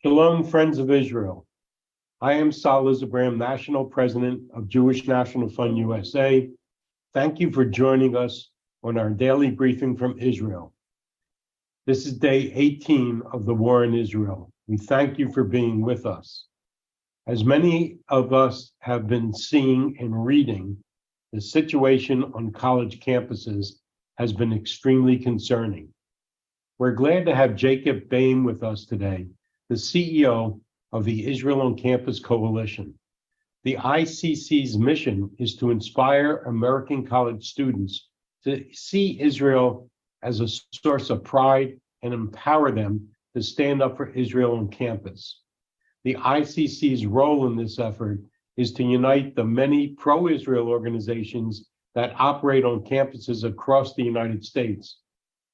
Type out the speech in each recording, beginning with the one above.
Shalom, friends of Israel. I am Sal Isabram, National President of Jewish National Fund USA. Thank you for joining us on our daily briefing from Israel. This is day 18 of the war in Israel. We thank you for being with us. As many of us have been seeing and reading, the situation on college campuses has been extremely concerning. We're glad to have Jacob Bain with us today, the CEO of the Israel on Campus Coalition. The ICC's mission is to inspire American college students to see Israel as a source of pride and empower them to stand up for Israel on campus. The ICC's role in this effort is to unite the many pro-Israel organizations that operate on campuses across the United States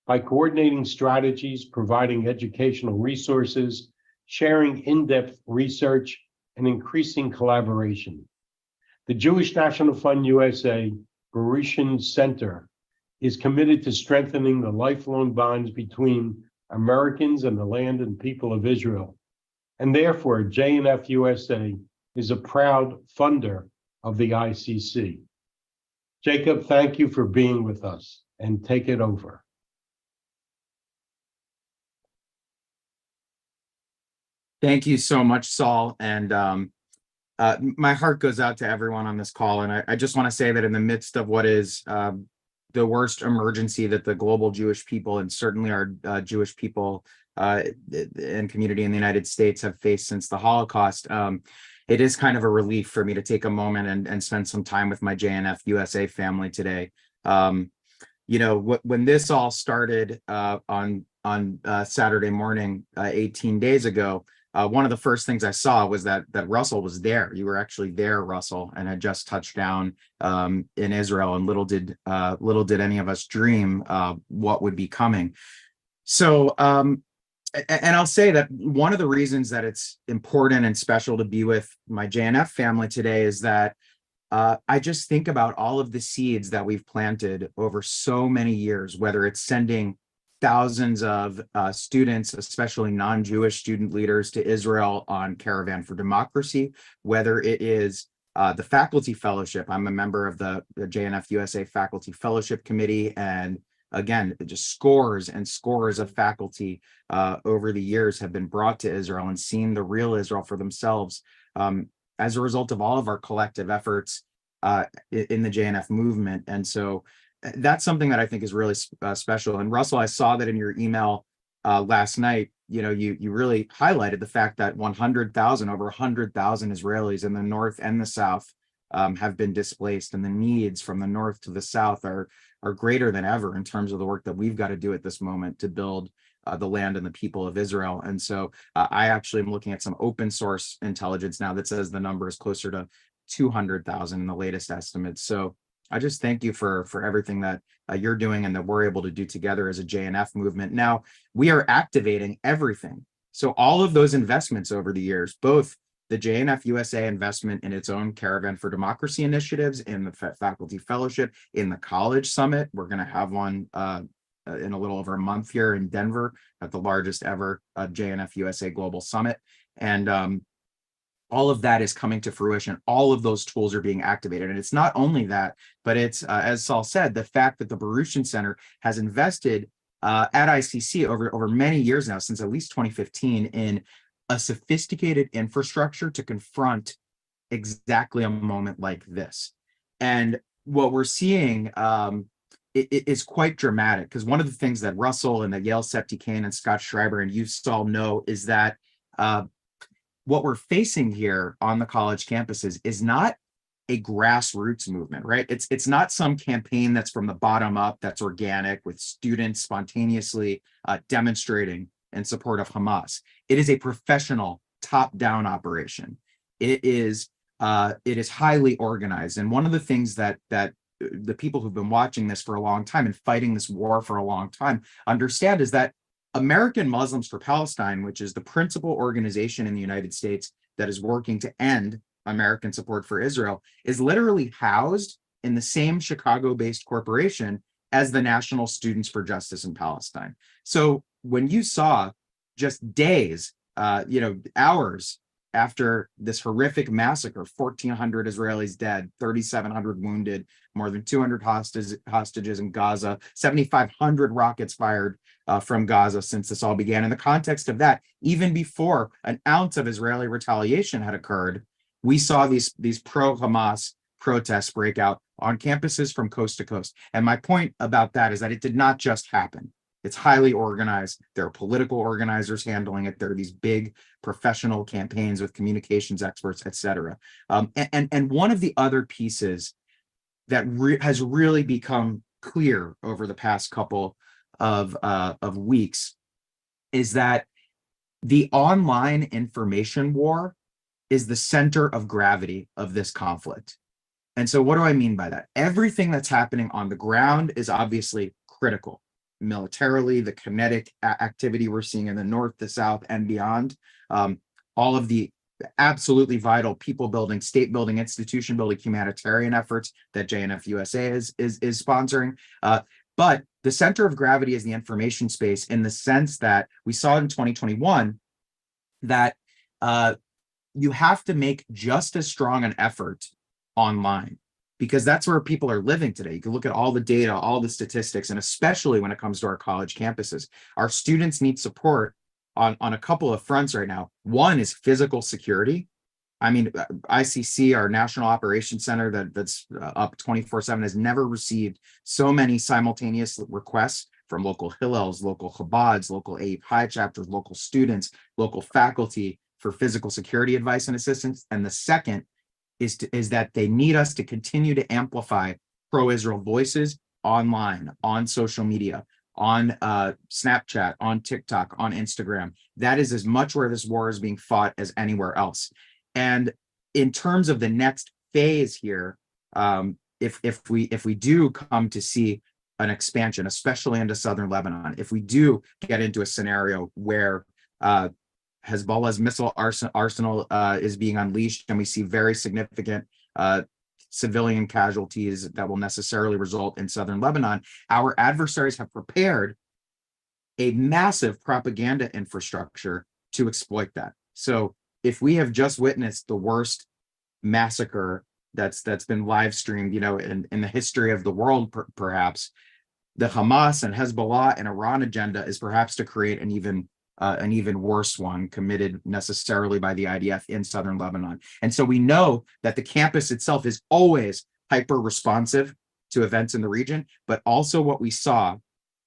by coordinating strategies, providing educational resources, sharing in-depth research, and increasing collaboration. The Jewish National Fund USA Baruchon Center is committed to strengthening the lifelong bonds between Americans and the land and people of Israel. And therefore, JNF USA is a proud funder of the ICC. Jacob, thank you for being with us, and take it over. Thank you so much, Saul. And my heart goes out to everyone on this call. And I just want to say that in the midst of what is the worst emergency that the global Jewish people and certainly our Jewish people and community in the United States have faced since the Holocaust, it is kind of a relief for me to take a moment and spend some time with my JNF USA family today. When this all started on Saturday morning, 18 days ago, one of the first things I saw was that Russell was there. You were actually there, Russell, and had just touched down in Israel. And little did any of us dream what would be coming. So, and I'll say that one of the reasons that it's important and special to be with my JNF family today is that I just think about all of the seeds that we've planted over so many years, whether it's sending thousands of students, especially non-Jewish student leaders, to Israel on Caravan for Democracy, whether it is the faculty fellowship. I'm a member of the JNF USA Faculty Fellowship Committee, and again, just scores and scores of faculty over the years have been brought to Israel and seen the real Israel for themselves as a result of all of our collective efforts in the JNF movement. And so that's something that I think is really special. And Russell, I saw that in your email last night. You really highlighted the fact that over 100,000 Israelis in the north and the south have been displaced, and the needs from the north to the south are greater than ever in terms of the work that we've got to do at this moment to build the land and the people of Israel. And so I actually am looking at some open source intelligence now that says the number is closer to 200,000 in the latest estimates. So I just thank you for everything that you're doing and that we're able to do together as a JNF movement. Now, we are activating everything. So all of those investments over the years, both the JNF USA investment in its own Caravan for Democracy initiatives, in the Faculty Fellowship, in the College Summit. We're going to have one in a little over a month here in Denver at the largest ever JNF USA Global Summit. And all of that is coming to fruition. All of those tools are being activated. And it's not only that, but it's, as Saul said, the fact that the Baruchon Center has invested at ICC over many years now, since at least 2015, in a sophisticated infrastructure to confront exactly a moment like this. And what we're seeing is quite dramatic, because one of the things that Russell and the Yael Septi-Kane and Scott Schreiber and you, Saul, know is that what we're facing here on the college campuses is not a grassroots movement, right? It's not some campaign that's from the bottom up, that's organic, with students spontaneously demonstrating in support of Hamas. It is a professional top-down operation. It is highly organized. And one of the things that the people who've been watching this for a long time and fighting this war for a long time understand is that American Muslims for Palestine, which is the principal organization in the United States that is working to end American support for Israel, is literally housed in the same Chicago-based corporation as the National Students for Justice in Palestine. So when you saw just days hours after this horrific massacre, 1,400 Israelis dead, 3,700 wounded, more than 200 hostages in Gaza, 7,500 rockets fired from Gaza since this all began. In the context of that, even before an ounce of Israeli retaliation had occurred, we saw these pro-Hamas protests break out on campuses from coast to coast. And my point about that is that it did not just happen. It's highly organized. There are political organizers handling it. There are these big professional campaigns with communications experts, et cetera. And one of the other pieces that has really become clear over the past couple of weeks is that the online information war is the center of gravity of this conflict. And so what do I mean by that? Everything that's happening on the ground is obviously critical. Militarily, the kinetic activity we're seeing in the north, the south, and beyond, all of the absolutely vital people building, state building, institution building, humanitarian efforts that JNF USA is sponsoring. But the center of gravity is the information space, in the sense that we saw in 2021 that you have to make just as strong an effort online, because that's where people are living today. You can look at all the data, all the statistics, and especially when it comes to our college campuses, our students need support on a couple of fronts right now. One is physical security. I mean, ICC, our National Operations Center that's up 24/7, has never received so many simultaneous requests from local Hillels, local Chabads, local AIP High chapters, local students, local faculty for physical security advice and assistance. And the second is that they need us to continue to amplify pro-Israel voices online, on social media, on Snapchat, on TikTok, on Instagram. That is as much where this war is being fought as anywhere else. And in terms of the next phase here, if we do come to see an expansion, especially into southern Lebanon, if we do get into a scenario where Hezbollah's missile arsenal is being unleashed, and we see very significant civilian casualties that will necessarily result in southern Lebanon, our adversaries have prepared a massive propaganda infrastructure to exploit that. So if we have just witnessed the worst massacre that's been live streamed, in the history of the world, perhaps, the Hamas and Hezbollah and Iran agenda is perhaps to create an even worse one, committed necessarily by the IDF in southern Lebanon. And so we know that the campus itself is always hyper responsive to events in the region, but also what we saw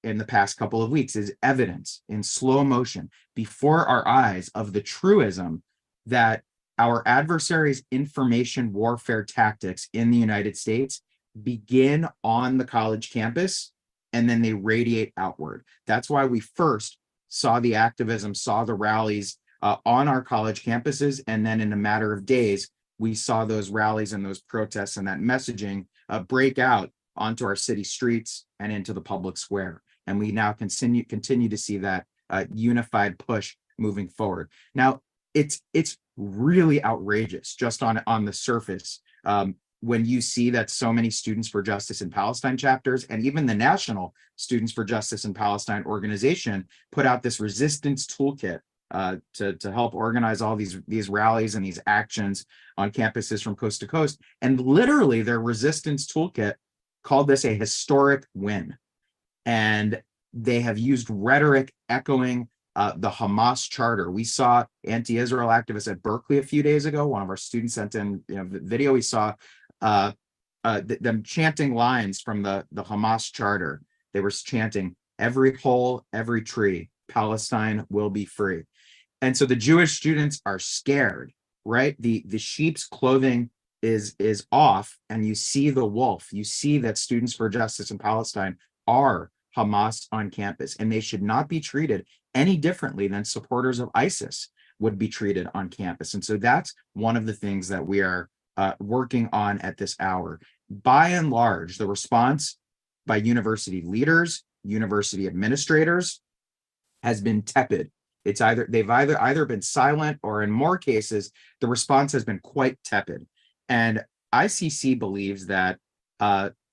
in the past couple of weeks is evidence in slow motion before our eyes of the truism that our adversaries' information warfare tactics in the United States begin on the college campus and then they radiate outward. That's why we first saw the activism, saw the rallies on our college campuses, and then in a matter of days, we saw those rallies and those protests and that messaging break out onto our city streets and into the public square. And we now continue to see that unified push moving forward. Now, it's really outrageous just on the surface when you see that so many Students for Justice in Palestine chapters and even the National Students for Justice in Palestine organization put out this resistance toolkit to help organize all these rallies and these actions on campuses from coast to coast. And literally their resistance toolkit called this a historic win. And they have used rhetoric echoing the Hamas charter. We saw anti-Israel activists at Berkeley a few days ago. One of our students sent in video. We saw them chanting lines from the Hamas charter. They were chanting, "Every hole, every tree, Palestine will be free." And so the Jewish students are scared, right? The sheep's clothing is off, and you see the wolf. You see that Students for Justice in Palestine are Hamas on campus, and they should not be treated any differently than supporters of ISIS would be treated on campus. And so that's one of the things that we are working on at this hour. By and large, the response by university leaders, university administrators has been tepid. They've either been silent, or in more cases, the response has been quite tepid. And ICC believes that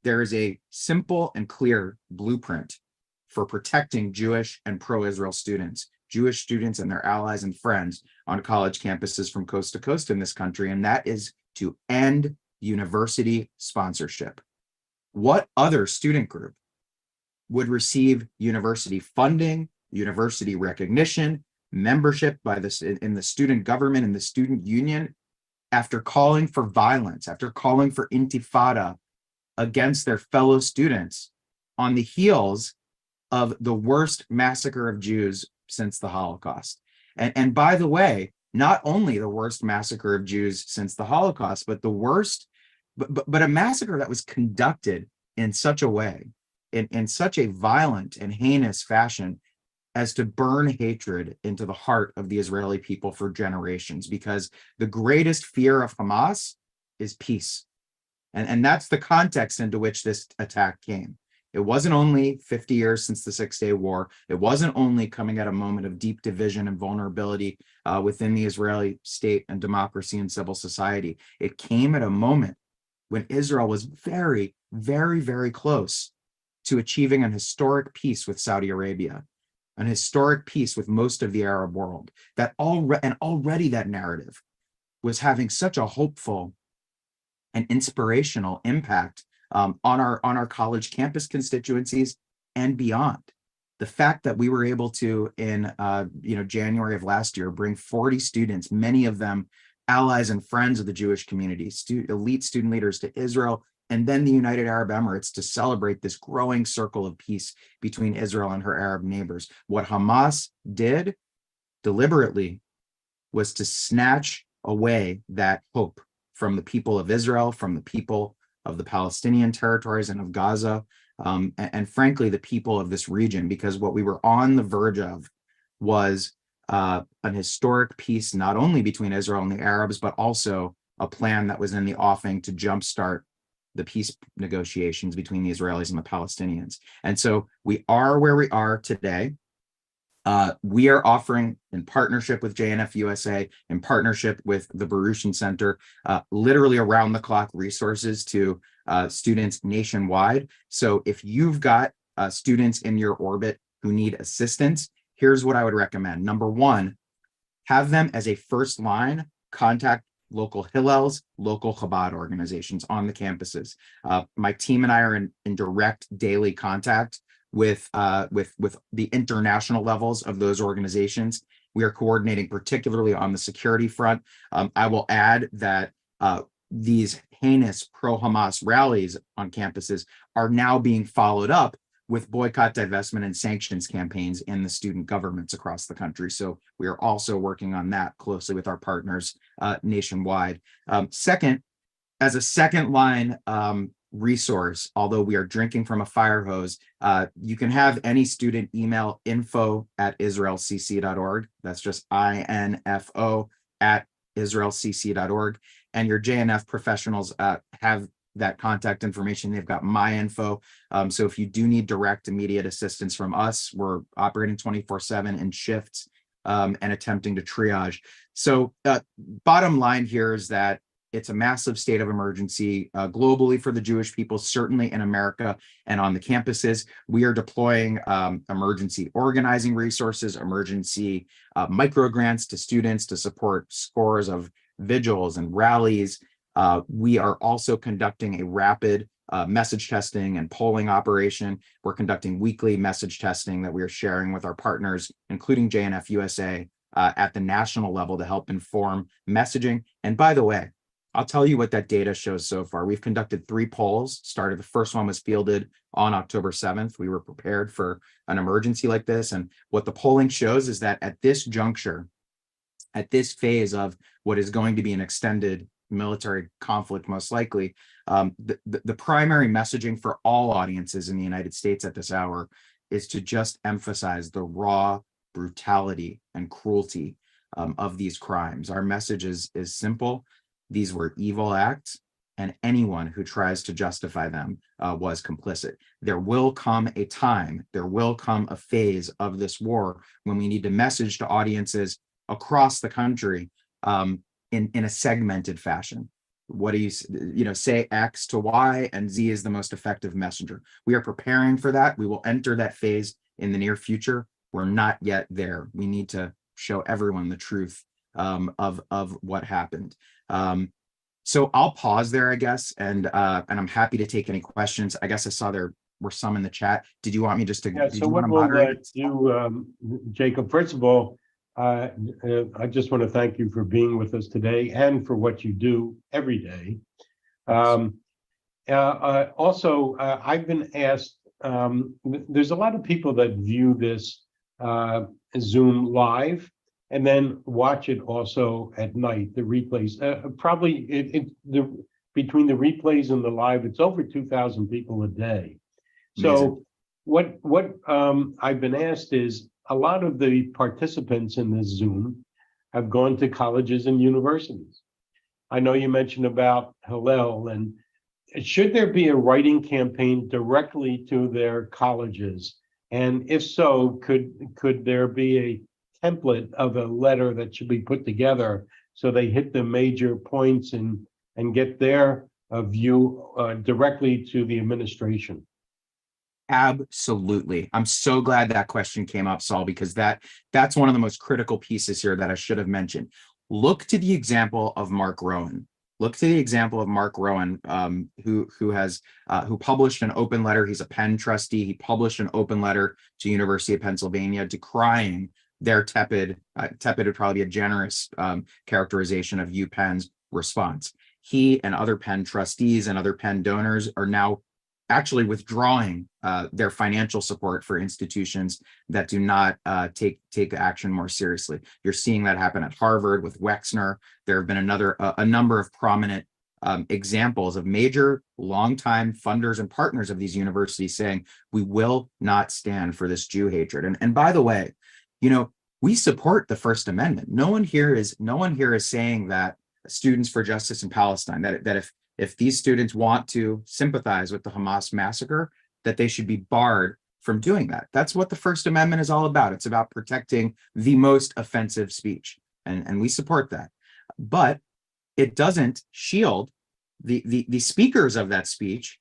there is a simple and clear blueprint for protecting Jewish and pro-Israel students Jewish students and their allies and friends on college campuses from coast to coast in this country, and that is to end university sponsorship. What other student group would receive university funding, university recognition, membership by this in the student government and the student union after calling for violence, after calling for intifada against their fellow students on the heels of the worst massacre of Jews since the Holocaust? And by the way, not only the worst massacre of Jews since the Holocaust, but the worst, but a massacre that was conducted in such a way, in such a violent and heinous fashion, as to burn hatred into the heart of the Israeli people for generations, because the greatest fear of Hamas is peace. And that's the context into which this attack came. It wasn't only 50 years since the Six-Day War. It wasn't only coming at a moment of deep division and vulnerability within the Israeli state and democracy and civil society. It came at a moment when Israel was very, very, very close to achieving an historic peace with Saudi Arabia, an historic peace with most of the Arab world. Already that narrative was having such a hopeful and inspirational impact on our college campus constituencies and beyond. The fact that we were able to, in January of last year, bring 40 students, many of them allies and friends of the Jewish community, elite student leaders, to Israel and then the United Arab Emirates to celebrate this growing circle of peace between Israel and her Arab neighbors. What Hamas did deliberately was to snatch away that hope from the people of Israel, from the people of the Palestinian territories and of Gaza, and frankly, the people of this region, because what we were on the verge of was an historic peace, not only between Israel and the Arabs, but also a plan that was in the offing to jumpstart the peace negotiations between the Israelis and the Palestinians. And so we are where we are today. We are offering, in partnership with JNF USA, in partnership with the Baruchon Center, literally around the clock resources to students nationwide. So if you've got students in your orbit who need assistance, here's what I would recommend. Number one, have them as a first line contact local Hillels, local Chabad organizations on the campuses. My team and I are in direct daily contact with the international levels of those organizations. We are coordinating particularly on the security front. I will add that these heinous pro-Hamas rallies on campuses are now being followed up with boycott, divestment, and sanctions campaigns in the student governments across the country. So we are also working on that closely with our partners nationwide. Second, as a second line resource, although we are drinking from a fire hose, you can have any student email info@israelcc.org. That's just info@israelcc.org. And your JNF professionals have that contact information. They've got my info. So if you do need direct, immediate assistance from us, we're operating 24/7 in shifts and attempting to triage. So bottom line here is that it's a massive state of emergency globally for the Jewish people, certainly in America and on the campuses. We are deploying emergency organizing resources, emergency micro grants to students to support scores of vigils and rallies. We are also conducting a rapid message testing and polling operation. We're conducting weekly message testing that we are sharing with our partners, including JNF USA, at the national level to help inform messaging. And by the way, I'll tell you what that data shows so far. We've conducted 3 polls. The first one was fielded on October 7th. We were prepared for an emergency like this. And what the polling shows is that at this juncture, at this phase of what is going to be an extended military conflict, most likely, the primary messaging for all audiences in the United States at this hour is to just emphasize the raw brutality and cruelty of these crimes. Our message is simple. These were evil acts, and anyone who tries to justify them was complicit. There will come a time, there will come a phase of this war when we need to message to audiences across the country in a segmented fashion. What do you say X to Y, and Z is the most effective messenger. We are preparing for that. We will enter that phase in the near future. We're not yet there. We need to show everyone the truth of what happened. So I'll pause there, I guess, and I'm happy to take any questions. I guess I saw there were some in the chat. Did you want me just to? Yeah, Did so you want what to we'll moderate? do, Jacob, first of all, I just want to thank you for being with us today and for what you do every day. Also, I've been asked, there's a lot of people that view this Zoom live and then watch it also at night, the replays. Probably between the replays and the live, it's over 2,000 people a day. So what I've been asked is, a lot of the participants in this Zoom have gone to colleges and universities. I know you mentioned about Hillel, and should there be a writing campaign directly to their colleges? And if so, could there be a template of a letter that should be put together so they hit the major points and get their view directly to the administration? Absolutely. I'm so glad that question came up, Saul, because that's one of the most critical pieces here that I should have mentioned. Look to the example of Mark Rowan. Look to the example of Mark Rowan, who published an open letter. He's a Penn trustee. He published an open letter to University of Pennsylvania decrying their tepid would probably be a generous characterization of UPenn's response. He and other Penn trustees and other Penn donors are now actually withdrawing their financial support for institutions that do not take action more seriously. You're seeing that happen at Harvard with Wexner. There have been a number of prominent examples of major longtime funders and partners of these universities saying, we will not stand for this Jew hatred. And by the way, we support the First Amendment. No one here is saying that Students for Justice in Palestine, that if these students want to sympathize with the Hamas massacre, that they should be barred from doing that. That's what the First Amendment is all about. It's about protecting the most offensive speech. And we support that. But it doesn't shield the speakers of that speech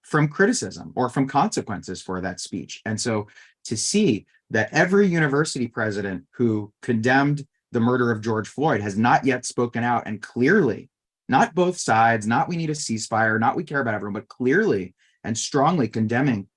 from criticism or from consequences for that speech. And so to see that every university president who condemned the murder of George Floyd has not yet spoken out and clearly, not both sides, not we need a ceasefire, not we care about everyone, but clearly and strongly condemning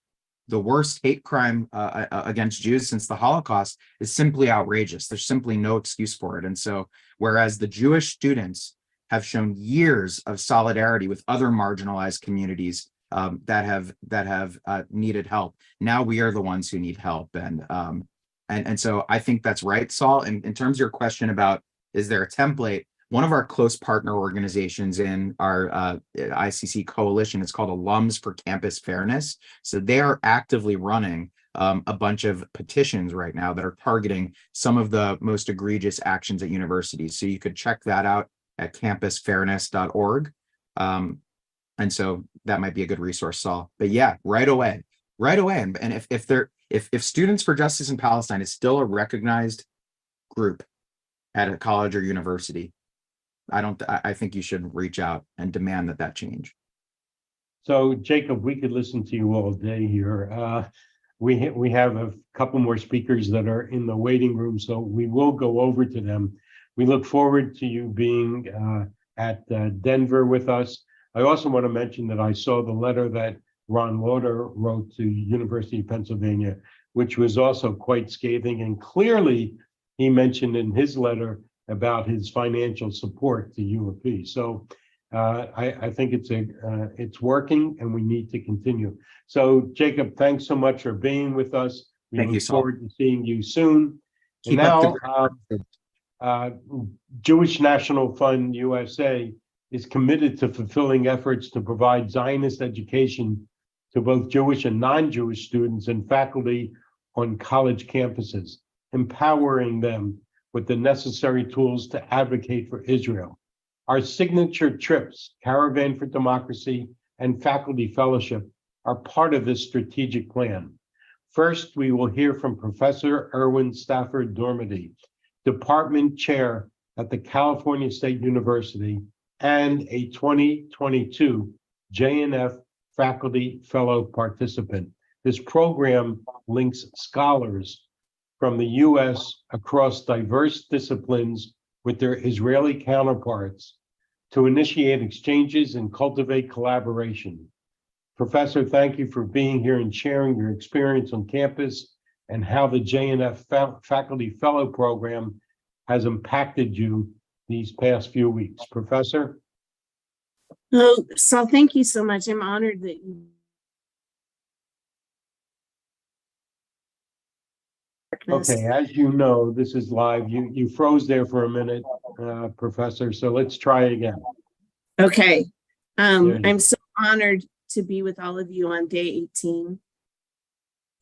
the worst hate crime against Jews since the Holocaust is simply outrageous. There's simply no excuse for it. And so, whereas the Jewish students have shown years of solidarity with other marginalized communities that have needed help, now we are the ones who need help. And so I think that's right, Saul. And in terms of your question about, is there a template? One of our close partner organizations in our ICC coalition is called Alums for Campus Fairness. So they are actively running a bunch of petitions right now that are targeting some of the most egregious actions at universities. So you could check that out at campusfairness.org. And so that might be a good resource, Saul. But yeah, right away. And if Students for Justice in Palestine is still a recognized group at a college or university, I think you should reach out and demand that change. So Jacob, we could listen to you all day here. We have a couple more speakers that are in the waiting room, so we will go over to them. We look forward to you being at Denver with us. I also want to mention that I saw the letter that Ron Lauder wrote to University of Pennsylvania, which was also quite scathing, and clearly he mentioned in his letter about his financial support to U of P. So I think it's working, and we need to continue. So Jacob, thanks so much for being with us. We look forward to seeing you soon. And now, Jewish National Fund USA is committed to fulfilling efforts to provide Zionist education to both Jewish and non-Jewish students and faculty on college campuses, empowering them with the necessary tools to advocate for Israel. Our signature trips, Caravan for Democracy and Faculty Fellowship, are part of this strategic plan. First, we will hear from Professor Erwin Stafford Dormady, Department Chair at the California State University and a 2022 JNF Faculty Fellow participant. This program links scholars from the U.S. across diverse disciplines with their Israeli counterparts to initiate exchanges and cultivate collaboration. Professor, thank you for being here and sharing your experience on campus and how the JNF Faculty Fellow Program has impacted you these past few weeks. Professor? Oh, Saul, thank you so much. I'm honored that you. Okay, as you know, this is live. You froze there for a minute, Professor, so let's try again. Okay. There you I'm so honored to be with all of you on day 18.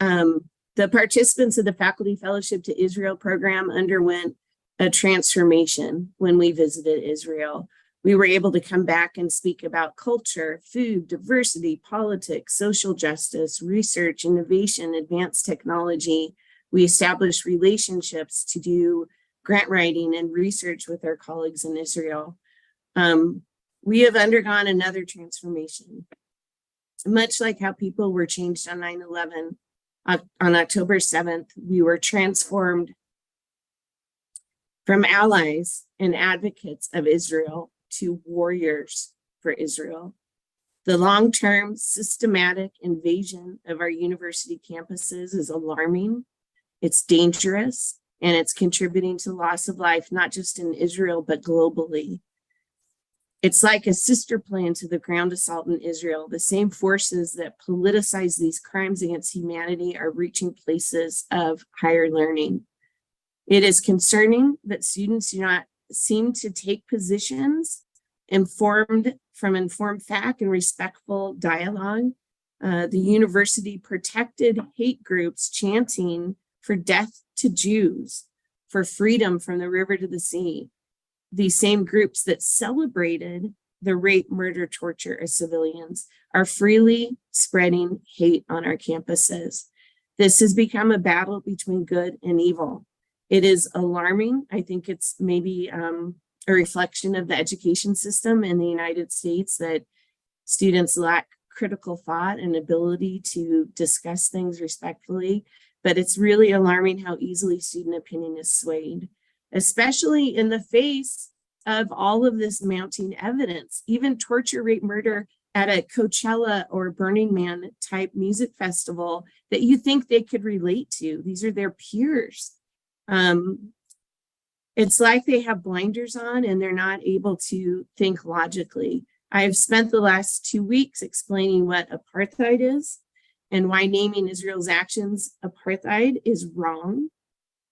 The participants of the Faculty Fellowship to Israel program underwent a transformation when we visited Israel. We were able to come back and speak about culture, food, diversity, politics, social justice, research, innovation, advanced technology. We established relationships to do grant writing and research with our colleagues in Israel. We have undergone another transformation, much like how people were changed on 9/11. On October 7th, we were transformed from allies and advocates of Israel to warriors for Israel. The long-term systematic invasion of our university campuses is alarming. It's dangerous, and it's contributing to loss of life, not just in Israel, but globally. It's like a sister plan to the ground assault in Israel. The same forces that politicize these crimes against humanity are reaching places of higher learning. It is concerning that students do not seem to take positions informed fact and respectful dialogue. The university protected hate groups chanting for death to Jews, for freedom from the river to the sea. These same groups that celebrated the rape, murder, torture of civilians are freely spreading hate on our campuses. This has become a battle between good and evil. It is alarming. I think it's maybe a reflection of the education system in the United States that students lack critical thought and ability to discuss things respectfully. But it's really alarming how easily student opinion is swayed, especially in the face of all of this mounting evidence. Even torture, rape, murder at a Coachella or Burning Man type music festival that you think they could relate to. These are their peers. It's like they have blinders on and they're not able to think logically. I've spent the last 2 weeks explaining what apartheid is and why naming Israel's actions apartheid is wrong.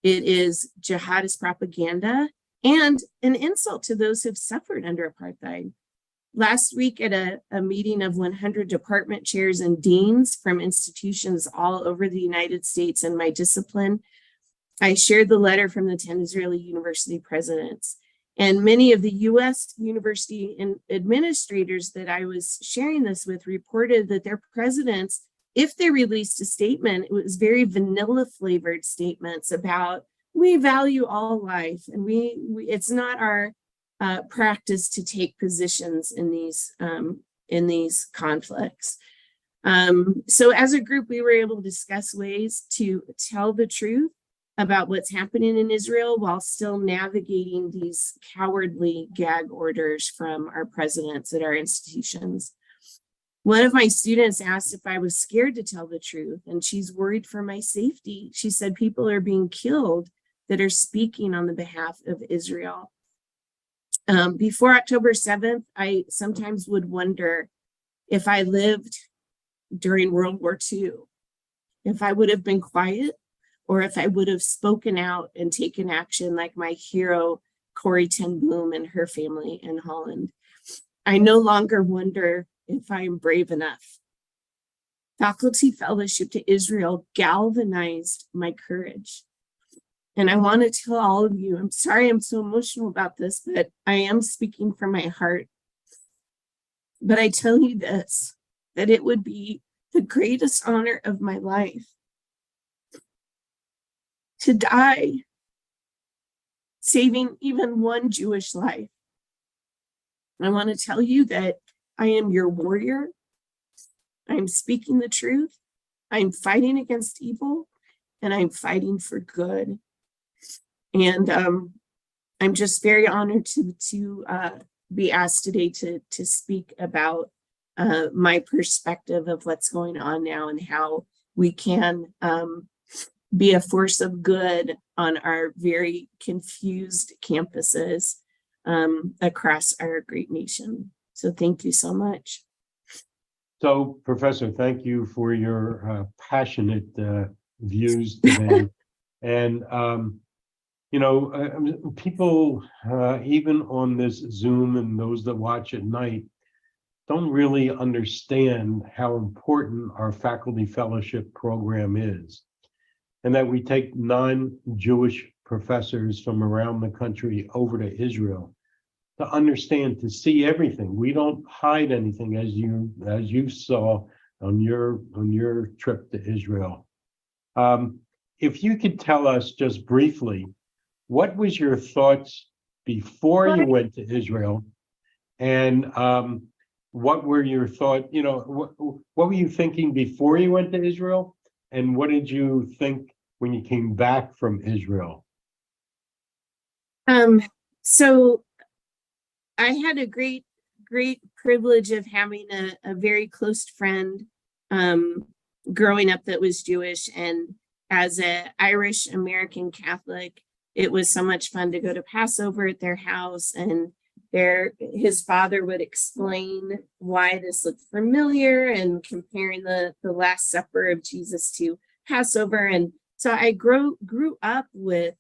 It is jihadist propaganda and an insult to those who've suffered under apartheid. Last week at a meeting of 100 department chairs and deans from institutions all over the United States in my discipline, I shared the letter from the 10 Israeli university presidents. And many of the US university administrators that I was sharing this with reported that their presidents, if they released a statement, it was very vanilla flavored statements about, we value all life and we it's not our practice to take positions in these conflicts. So as a group, we were able to discuss ways to tell the truth about what's happening in Israel while still navigating these cowardly gag orders from our presidents at our institutions. One of my students asked if I was scared to tell the truth, and she's worried for my safety. She said people are being killed that are speaking on the behalf of Israel. Before October 7th, I sometimes would wonder if I lived during World War II, if I would have been quiet, or if I would have spoken out and taken action like my hero, Corrie ten Boom, and her family in Holland. I no longer wonder if I am brave enough. Faculty Fellowship to Israel galvanized my courage. And I want to tell all of you, I'm sorry I'm so emotional about this, but I am speaking from my heart. But I tell you this, that it would be the greatest honor of my life to die saving even one Jewish life. I want to tell you that I am your warrior. I'm speaking the truth. I'm fighting against evil. and I'm fighting for good. And I'm just very honored to be asked today to speak about my perspective of what's going on now and how we can be a force of good on our very confused campuses across our great nation. So thank you so much. So, Professor, thank you for your passionate views today. And, people, even on this Zoom and those that watch at night, don't really understand how important our faculty fellowship program is, and that we take non-Jewish professors from around the country over to Israel to understand, to see everything. We don't hide anything, as you saw on your trip to Israel. If you could tell us just briefly, what was your thoughts before you went to Israel, and what were your thoughts? What were you thinking before you went to Israel, and what did you think when you came back from Israel? So I had a great privilege of having a very close friend growing up that was Jewish, and as an Irish American Catholic, it was so much fun to go to Passover at their house, and his father would explain why this looked familiar and comparing the Last Supper of Jesus to Passover. And so I grew up with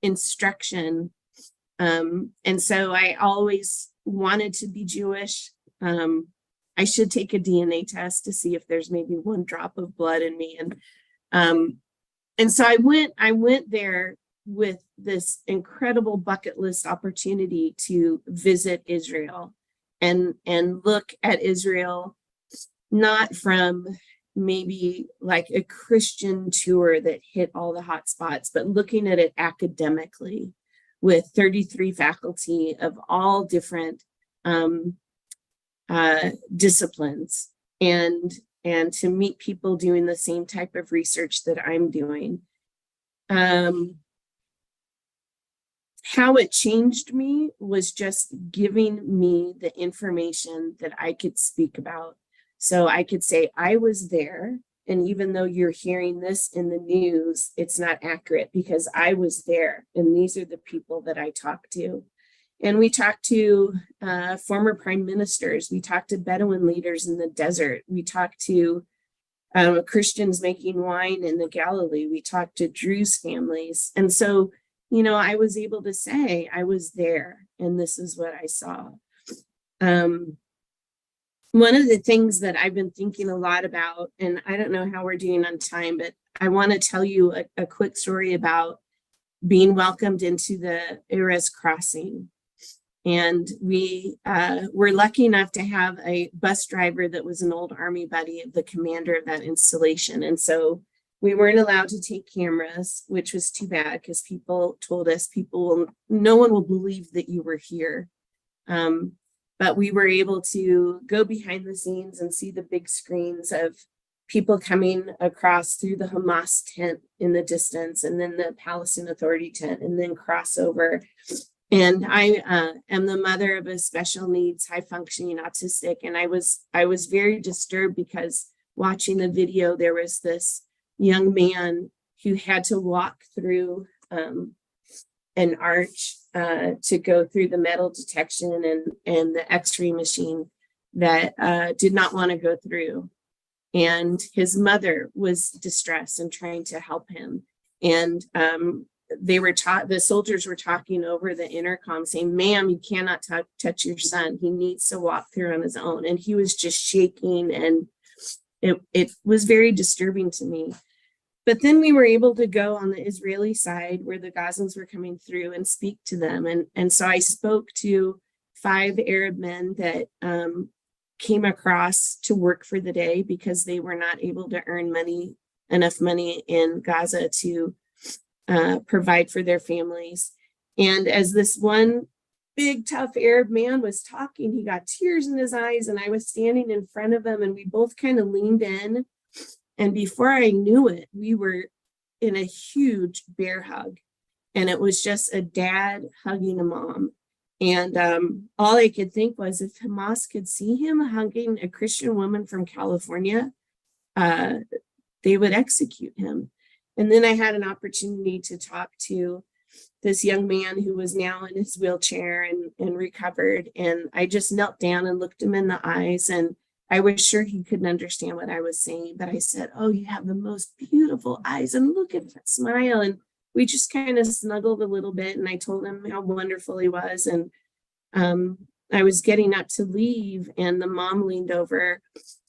instruction. And so I always wanted to be Jewish. I should take a DNA test to see if there's maybe one drop of blood in me. And so I went there with this incredible bucket list opportunity to visit Israel and look at Israel, not from maybe like a Christian tour that hit all the hot spots, but looking at it academically with 33 faculty of all different disciplines, and to meet people doing the same type of research that I'm doing. How it changed me was just giving me the information that I could speak about. So I could say I was there, and even though you're hearing this in the news, it's not accurate because I was there, and these are the people that I talked to. And we talked to former prime ministers. We talked to Bedouin leaders in the desert. We talked to Christians making wine in the Galilee. We talked to Druze families. And so, I was able to say I was there, and this is what I saw. One of the things that I've been thinking a lot about, and I don't know how we're doing on time, but I want to tell you a quick story about being welcomed into the Erez Crossing. And we were lucky enough to have a bus driver that was an old Army buddy of the commander of that installation. And so we weren't allowed to take cameras, which was too bad because people told us no one will believe that you were here. But we were able to go behind the scenes and see the big screens of people coming across through the Hamas tent in the distance, and then the Palestine Authority tent, and then cross over. And I am the mother of a special needs, high functioning autistic. And I was very disturbed because watching the video, there was this young man who had to walk through an arch to go through the metal detection and the X-ray machine that did not want to go through. And his mother was distressed and trying to help him. And the soldiers were talking over the intercom saying, "Ma'am, you cannot touch your son. He needs to walk through on his own." And he was just shaking, and it was very disturbing to me. But then we were able to go on the Israeli side where the Gazans were coming through and speak to them. And so I spoke to 5 Arab men that came across to work for the day because they were not able to earn enough money in Gaza to provide for their families. And as this one big, tough Arab man was talking, he got tears in his eyes, and I was standing in front of him, and we both kind of leaned in. And before I knew it, we were in a huge bear hug. And it was just a dad hugging a mom. And all I could think was if Hamas could see him hugging a Christian woman from California, they would execute him. And then I had an opportunity to talk to this young man who was now in his wheelchair and recovered. And I just knelt down and looked him in the eyes. And I was sure he couldn't understand what I was saying. But I said, "Oh, you have the most beautiful eyes. And look at that smile." And we just kind of snuggled a little bit. And I told him how wonderful he was. And I was getting up to leave. And the mom leaned over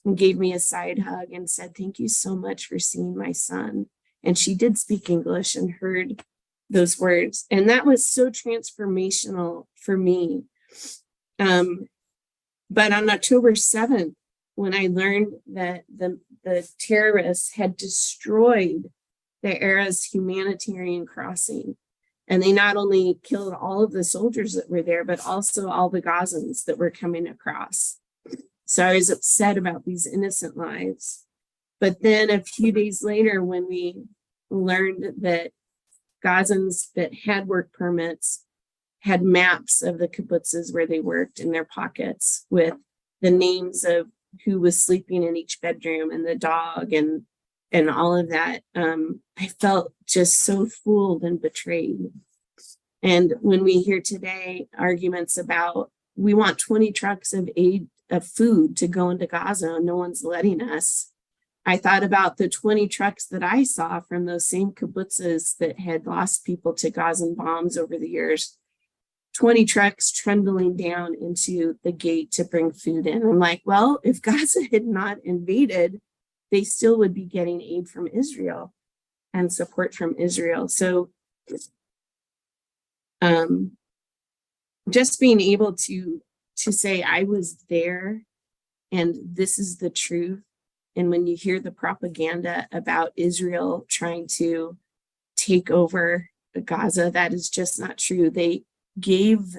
and gave me a side hug and said, "Thank you so much for seeing my son." And she did speak English and heard those words. And that was so transformational for me. But on October 7th, when I learned that the terrorists had destroyed the Erez humanitarian crossing, and they not only killed all of the soldiers that were there, but also all the Gazans that were coming across. So I was upset about these innocent lives. But then a few days later, when we learned that Gazans that had work permits had maps of the kibbutzes where they worked in their pockets with the names of who was sleeping in each bedroom and the dog and all of that, I felt just so fooled and betrayed. And when we hear today arguments about we want 20 trucks of aid of food to go into Gaza and no one's letting us, I thought about the 20 trucks that I saw from those same kibbutzes that had lost people to Gazan bombs over the years. 20 trucks trundling down into the gate to bring food in. I'm like, well, if Gaza had not invaded, they still would be getting aid from Israel and support from Israel. So just being able to say I was there and this is the truth. And when you hear the propaganda about Israel trying to take over Gaza, that is just not true. They gave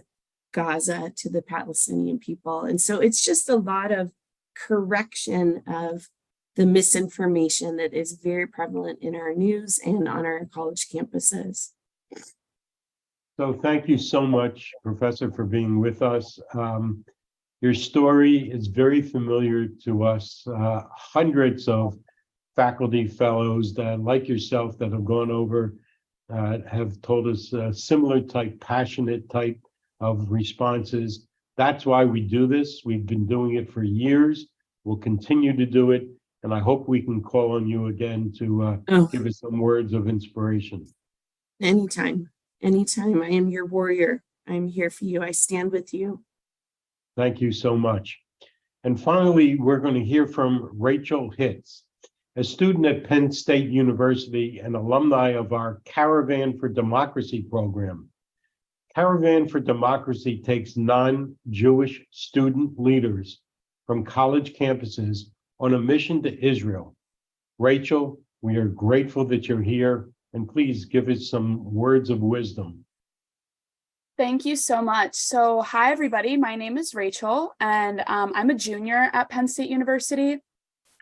Gaza to the Palestinian people. And so it's just a lot of correction of the misinformation that is very prevalent in our news and on our college campuses. So thank you so much, Professor, for being with us. Your story is very familiar to us. Hundreds of faculty fellows that, like yourself, that have gone over have told us similar type, passionate type of responses. That's why we do this. We've been doing it for years. We'll continue to do it. And I hope we can call on you again to give us some words of inspiration. Anytime. Anytime. I am your warrior. I'm here for you. I stand with you. Thank you so much. And finally, we're going to hear from Rachel Hitz, a student at Penn State University and alumni of our Caravan for Democracy program. Caravan for Democracy takes non-Jewish student leaders from college campuses on a mission to Israel. Rachel, we are grateful that you're here, and please give us some words of wisdom. Thank you so much. So hi, everybody. My name is Rachel, and I'm a junior at Penn State University.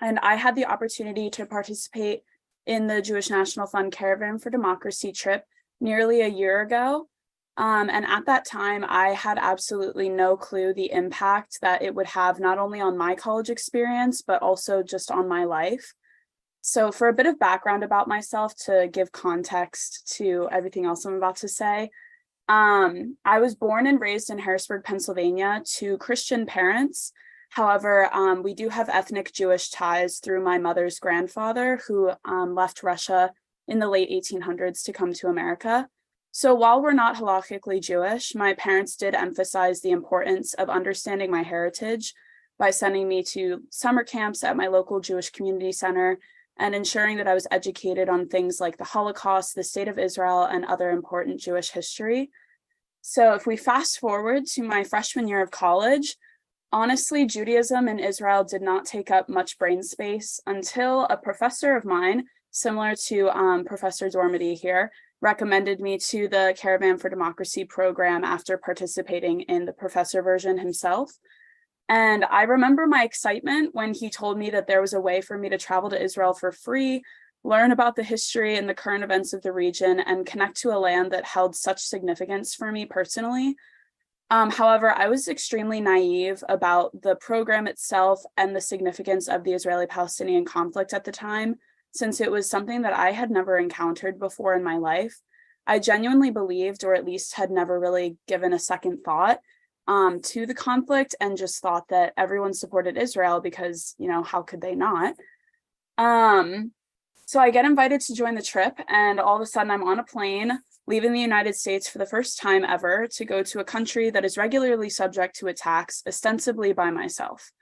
And I had the opportunity to participate in the Jewish National Fund Caravan for Democracy trip nearly a year ago. And at that time, I had absolutely no clue the impact that it would have not only on my college experience, but also just on my life. So for a bit of background about myself to give context to everything else I'm about to say, I was born and raised in Harrisburg, Pennsylvania to Christian parents. However, we do have ethnic Jewish ties through my mother's grandfather, who left Russia in the late 1800s to come to America. So while we're not halakhically Jewish, my parents did emphasize the importance of understanding my heritage by sending me to summer camps at my local Jewish community center and ensuring that I was educated on things like the Holocaust, the State of Israel, and other important Jewish history. So if we fast forward to my freshman year of college, honestly, Judaism in Israel did not take up much brain space until a professor of mine, similar to Professor Dormady here, recommended me to the Caravan for Democracy program after participating in the professor version himself. And I remember my excitement when he told me that there was a way for me to travel to Israel for free, learn about the history and the current events of the region, and connect to a land that held such significance for me personally. However, I was extremely naive about the program itself and the significance of the Israeli-Palestinian conflict at the time, since it was something that I had never encountered before in my life. I genuinely believed, or at least had never really given a second thought to the conflict, and just thought that everyone supported Israel because, how could they not? So I get invited to join the trip, and all of a sudden I'm on a plane leaving the United States for the first time ever to go to a country that is regularly subject to attacks, ostensibly by myself.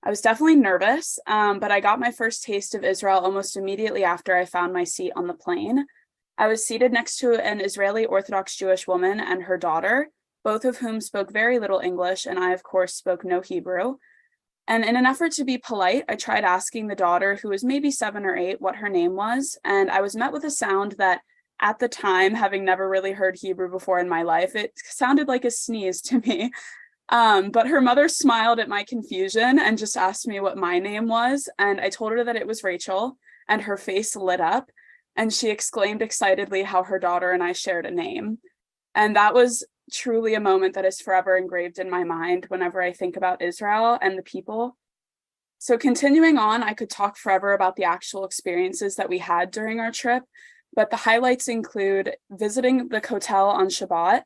I was definitely nervous, but I got my first taste of Israel almost immediately after I found my seat on the plane. I was seated next to an Israeli Orthodox Jewish woman and her daughter, both of whom spoke very little English, and I, of course, spoke no Hebrew. And in an effort to be polite, I tried asking the daughter, who was maybe 7 or 8, what her name was, and I was met with a sound that, at the time, having never really heard Hebrew before in my life, it sounded like a sneeze to me. But her mother smiled at my confusion and just asked me what my name was, and I told her that it was Rachel, and her face lit up, and she exclaimed excitedly how her daughter and I shared a name. And that was truly a moment that is forever engraved in my mind whenever I think about Israel and the people. So continuing on, I could talk forever about the actual experiences that we had during our trip, but the highlights include visiting the Kotel on Shabbat,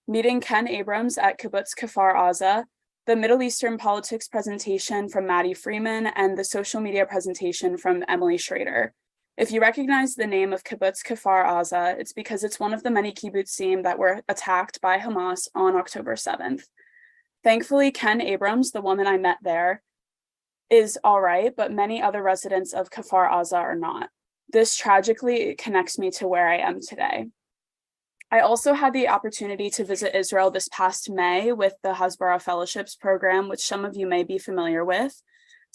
meeting Ken Abrams at Kibbutz Kfar Aza, the Middle Eastern politics presentation from Maddie Freeman, and the social media presentation from Emily Schrader. If you recognize the name of Kibbutz Kfar Aza, it's because it's one of the many kibbutzim that were attacked by Hamas on October 7th. Thankfully, Ken Abrams, the woman I met there, is all right, but many other residents of Kfar Aza are not. This tragically connects me to where I am today. I also had the opportunity to visit Israel this past May with the Hasbara Fellowships program, which some of you may be familiar with.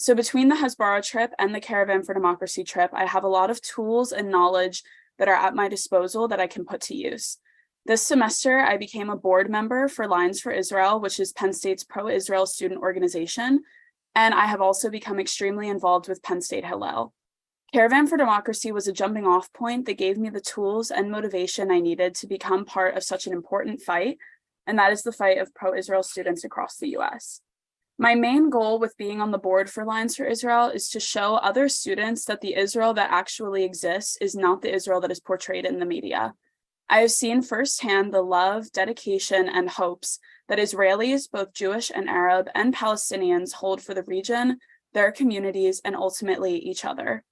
So between the Hasbara trip and the Caravan for Democracy trip, I have a lot of tools and knowledge that are at my disposal that I can put to use. This semester, I became a board member for Lines for Israel, which is Penn State's pro-Israel student organization, and I have also become extremely involved with Penn State Hillel. Caravan for Democracy was a jumping off point that gave me the tools and motivation I needed to become part of such an important fight, and that is the fight of pro-Israel students across the US. My main goal with being on the board for Lines for Israel is to show other students that the Israel that actually exists is not the Israel that is portrayed in the media. I have seen firsthand the love, dedication, and hopes that Israelis, both Jewish and Arab, and Palestinians hold for the region, their communities, and ultimately each other.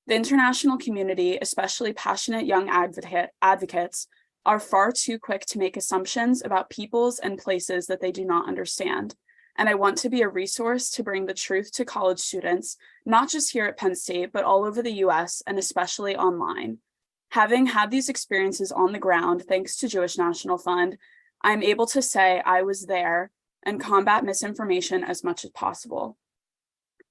The international community, especially passionate young advocates, are far too quick to make assumptions about peoples and places that they do not understand. And I want to be a resource to bring the truth to college students, not just here at Penn State, but all over the US and especially online. Having had these experiences on the ground, thanks to Jewish National Fund, I'm able to say I was there and combat misinformation as much as possible.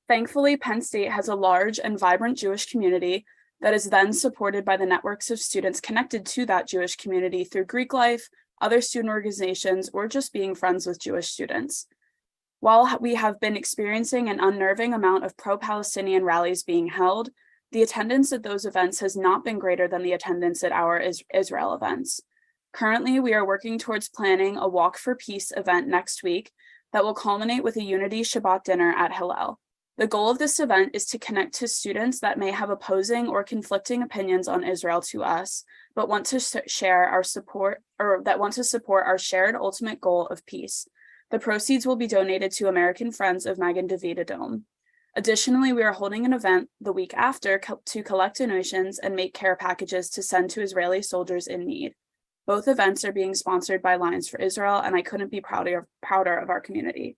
Thankfully, Penn State has a large and vibrant Jewish community that is then supported by the networks of students connected to that Jewish community through Greek Life, other student organizations, or just being friends with Jewish students. While we have been experiencing an unnerving amount of pro-Palestinian rallies being held, the attendance at those events has not been greater than the attendance at our Israel events. Currently, we are working towards planning a Walk for Peace event next week that will culminate with a Unity Shabbat dinner at Hillel. The goal of this event is to connect to students that may have opposing or conflicting opinions on Israel to us, but want to share our support, or that want to support our shared ultimate goal of peace. The proceeds will be donated to American Friends of Magen David Adom. Additionally, we are holding an event the week after to collect donations and make care packages to send to Israeli soldiers in need. Both events are being sponsored by Lines for Israel, and I couldn't be prouder of our community.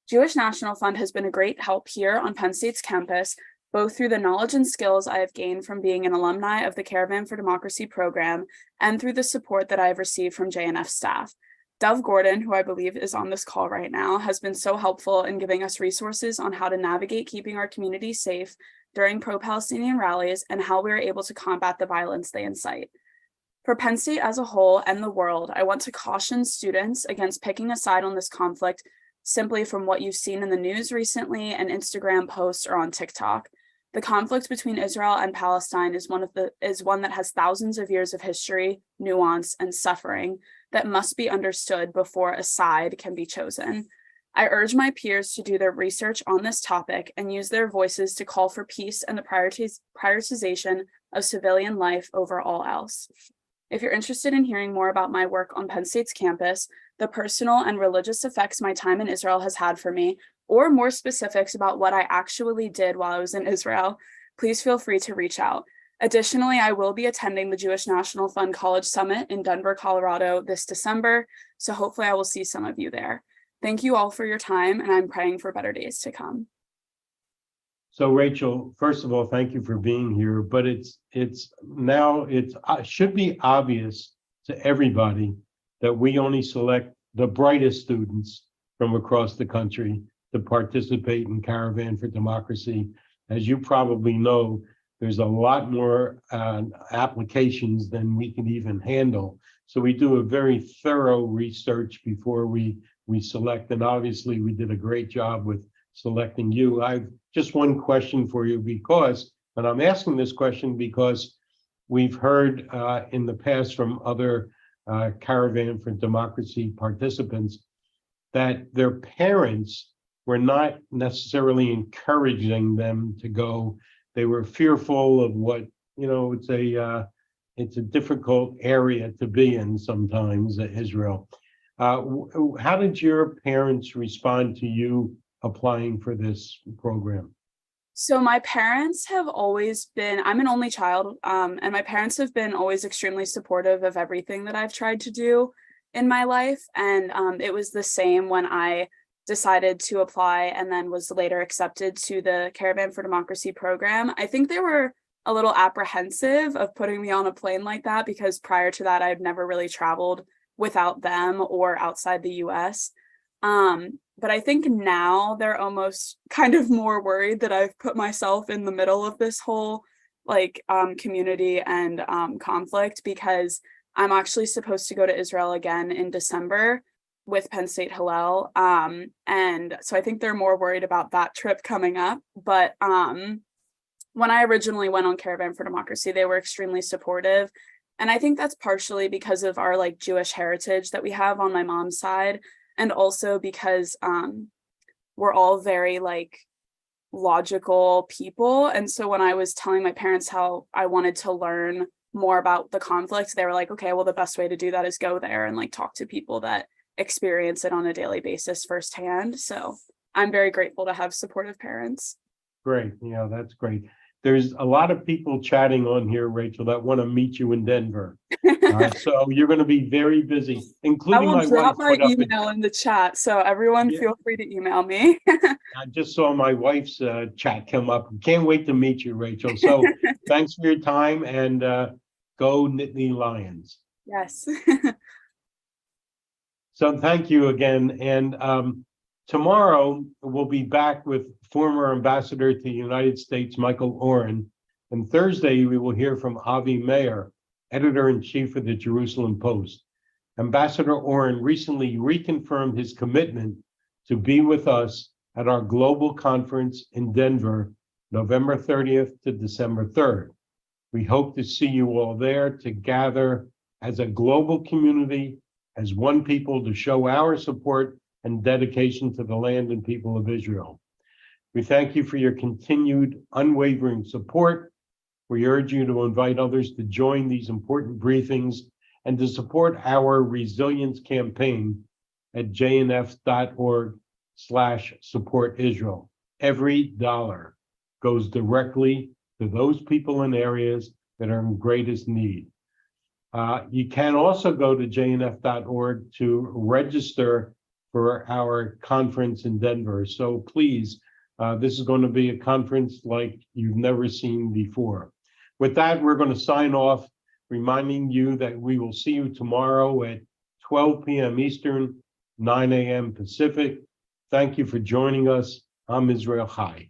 Jewish National Fund has been a great help here on Penn State's campus, both through the knowledge and skills I have gained from being an alumni of the Caravan for Democracy program and through the support that I have received from JNF staff. Dove Gordon, who I believe is on this call right now, has been so helpful in giving us resources on how to navigate keeping our community safe during pro-Palestinian rallies and how we are able to combat the violence they incite. For Penn State as a whole and the world, I want to caution students against picking a side on this conflict simply from what you've seen in the news recently and Instagram posts or on TikTok. The conflict between Israel and Palestine is one that has thousands of years of history, nuance, and suffering that must be understood before a side can be chosen. I urge my peers to do their research on this topic and use their voices to call for peace and the prioritization of civilian life over all else. If you're interested in hearing more about my work on Penn State's campus, the personal and religious effects my time in Israel has had for me, or more specifics about what I actually did while I was in Israel, please feel free to reach out. Additionally, I will be attending the Jewish National Fund College Summit in Denver, Colorado this December, so hopefully I will see some of you there. Thank you all for your time, and I'm praying for better days to come. So Rachel, first of all, thank you for being here, but it should be obvious to everybody that we only select the brightest students from across the country to participate in Caravan for Democracy. As you probably know, there's a lot more applications than we can even handle. So we do a very thorough research before we select, and obviously we did a great job with selecting you. I've just one question for you and I'm asking this question because we've heard in the past from other Caravan for Democracy participants that their parents were not necessarily encouraging them to go. They were fearful of what, it's a difficult area to be in sometimes, Israel. How did your parents respond to you applying for this program? So my parents have always been, I'm an only child, and my parents have been always extremely supportive of everything that I've tried to do in my life. And it was the same when I decided to apply and then was later accepted to the Caravan for Democracy program. I think they were a little apprehensive of putting me on a plane like that because prior to that, I'd never really traveled without them or outside the US. But I think now they're almost kind of more worried that I've put myself in the middle of this whole community and conflict, because I'm actually supposed to go to Israel again in December with Penn State Hillel. And so I think they're more worried about that trip coming up. But when I originally went on Caravan for Democracy, they were extremely supportive. And I think that's partially because of our Jewish heritage that we have on my mom's side. And also because we're all very logical people. And so when I was telling my parents how I wanted to learn more about the conflict, they were like, okay, well, the best way to do that is go there and talk to people that experience it on a daily basis firsthand. So I'm very grateful to have supportive parents. Great. Yeah, that's great. There's a lot of people chatting on here, Rachel, that want to meet you in Denver. So you're going to be very busy, including I will drop my wife. email in the chat. So everyone feel free to email me. I just saw my wife's chat come up. Can't wait to meet you, Rachel. So thanks for your time, and go Nittany Lions. Yes. So thank you again. And tomorrow we'll be back with former Ambassador to the United States, Michael Oren. And Thursday we will hear from Avi Meir, Editor-in-Chief of the Jerusalem Post. Ambassador Oren recently reconfirmed his commitment to be with us at our global conference in Denver, November 30th to December 3rd. We hope to see you all there to gather as a global community, as one people, to show our support and dedication to the land and people of Israel. We thank you for your continued unwavering support. We urge you to invite others to join these important briefings and to support our resilience campaign at jnf.org/support Israel. Every dollar goes directly to those people in areas that are in greatest need. You can also go to jnf.org to register for our conference in Denver. So please, this is going to be a conference like you've never seen before. With that, we're going to sign off, reminding you that we will see you tomorrow at 12 p.m. Eastern, 9 a.m. Pacific. Thank you for joining us. I'm Israel Chai.